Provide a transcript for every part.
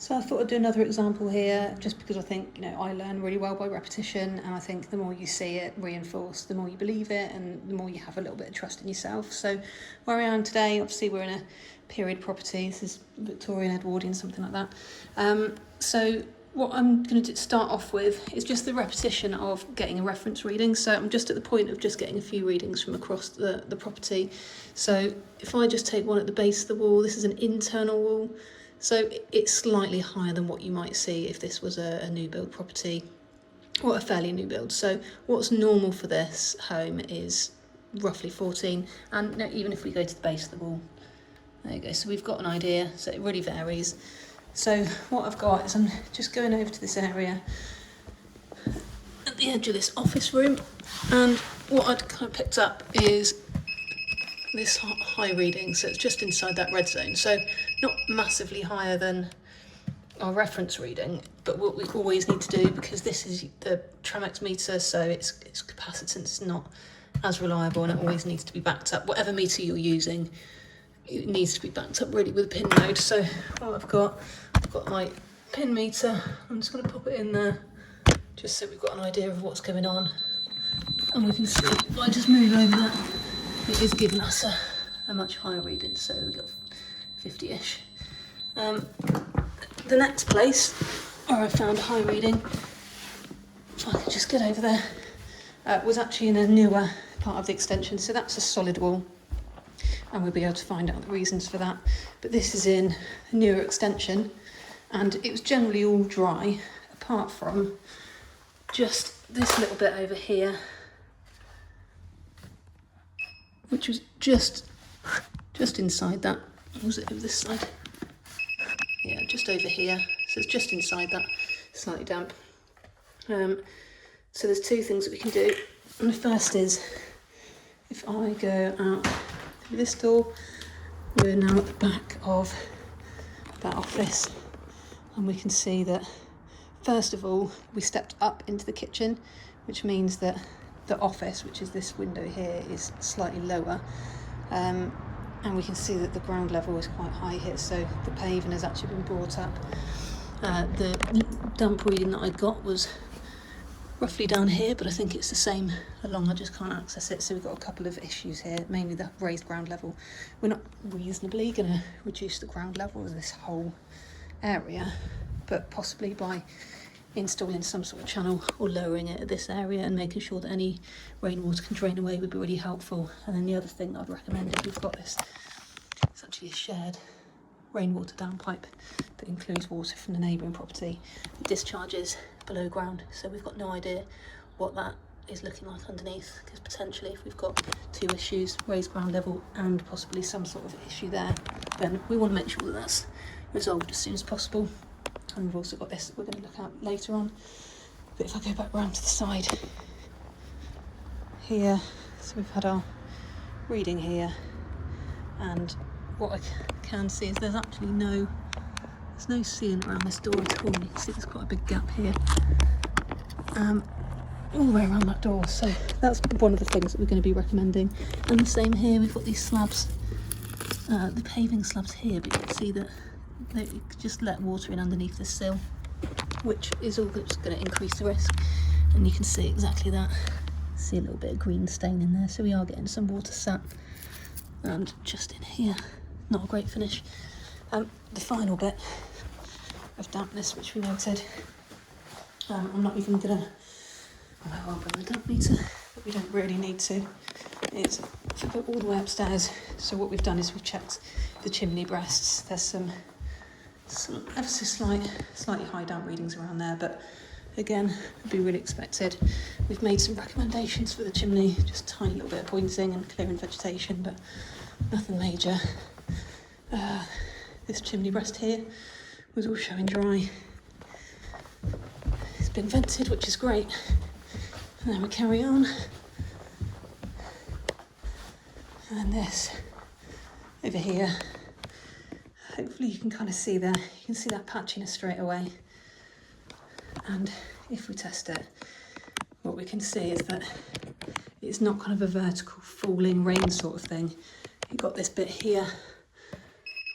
So I thought I'd do another example here, just because I think, you know, I learn really well by repetition, and I think the more you see it reinforced, the more you believe it, and the more you have a little bit of trust in yourself. So where I am today, obviously we're in a period property. This is Victorian, Edwardian, something like that. So what I'm going to start off with is just the repetition of getting a reference reading. So I'm just at the point of just getting a few readings from across the property. So if I just take one at the base of the wall, this is an internal wall. So it's slightly higher than what you might see if this was a new build property, or a fairly new build. So what's normal for this home is roughly 14, and no, even if we go to the base of the wall, there you go. So we've got an idea, so it really varies. So what I've got is I'm just going over to this area at the edge of this office room, and what I'd kind of picked up is this high reading, so it's just inside that red zone, so not massively higher than our reference reading, but what we always need to do, because this is the Tramex meter, so its capacitance is not as reliable, and it always needs to be backed up. Whatever meter you're using, it needs to be backed up really with a pin node. So what I've got my pin meter. I'm just going to pop it in there just so we've got an idea of what's going on, and we can see if I just move over that, it is giving us a much higher reading, so we've got 50-ish. The next place where I found a high reading, if I can just get over there, was actually in a newer part of the extension. So that's a solid wall, and we'll be able to find out the reasons for that. But this is in a newer extension, and it was generally all dry, apart from just this little bit over here, which was just inside that. Was it over this side? Yeah, just over here. So it's just inside that, slightly damp. So there's two things that we can do. And the first is, if I go out through this door, we're now at the back of that office, and we can see that, first of all, we stepped up into the kitchen, which means that the office, which is this window here, is slightly lower, and we can see that the ground level is quite high here, so the paving has actually been brought up. The damp reading that I got was roughly down here, but I think it's the same along, I just can't access it. So we've got a couple of issues here, mainly the raised ground level. We're not reasonably going to reduce the ground level of this whole area, but possibly by installing some sort of channel or lowering it at this area and making sure that any rainwater can drain away would be really helpful. And then the other thing that I'd recommend is we've got this, it's actually a shared rainwater downpipe that includes water from the neighbouring property. It discharges below ground, so we've got no idea what that is looking like underneath, because potentially if we've got two issues, raised ground level and possibly some sort of issue there, then we want to make sure that that's resolved as soon as possible. And we've also got this that we're going to look at later on. But if I go back round to the side here, so we've had our reading here, and what I can see is there's actually no sealant around this door at all. You can see there's quite a big gap here, all the way around that door. So that's one of the things that we're going to be recommending. And the same here, we've got these slabs, the paving slabs here, but you can see that they just let water in underneath the sill, which is all just going to increase the risk. And you can see exactly that. See a little bit of green stain in there, so we are getting some water sat. And just in here, not a great finish. The final bit of dampness which we noted, I'm not even going to, I'll bring the damp meter, but we don't really need to. It's if we go all the way upstairs. So what we've done is we've checked the chimney breasts. There's some ever so slightly high damp readings around there, but again, would be really expected. We've made some recommendations for the chimney, just a tiny little bit of pointing and clearing vegetation, but nothing major. This chimney breast here was all showing dry. It's been vented, which is great. And then we carry on. And then this over here. Hopefully you can kind of see there. You can see that patchiness straight away. And if we test it, what we can see is that it's not kind of a vertical falling rain sort of thing. You've got this bit here,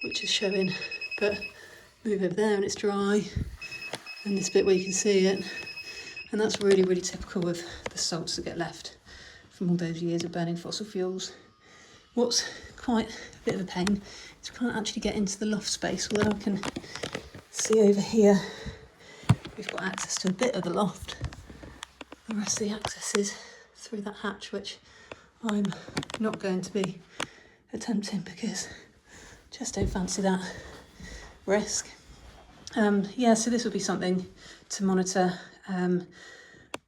which is showing, but Move over there and it's dry, and this bit where you can see it, and that's really, really typical of the salts that get left from all those years of burning fossil fuels. What's quite a bit of a pain is we can't actually get into the loft space, although I can see over here we've got access to a bit of the loft. The rest of the access is through that hatch, which I'm not going to be attempting because I just don't fancy that risk. Yeah, so this will be something to monitor,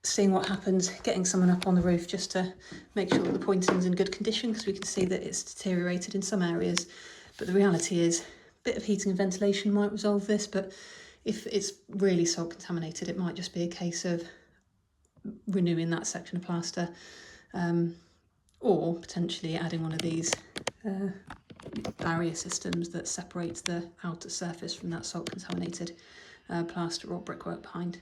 seeing what happens, getting someone up on the roof just to make sure that the pointing's in good condition, because we can see that it's deteriorated in some areas. But the reality is a bit of heating and ventilation might resolve this, but if it's really salt contaminated, it might just be a case of renewing that section of plaster, or potentially adding one of these barrier systems that separates the outer surface from that salt contaminated plaster or brickwork behind.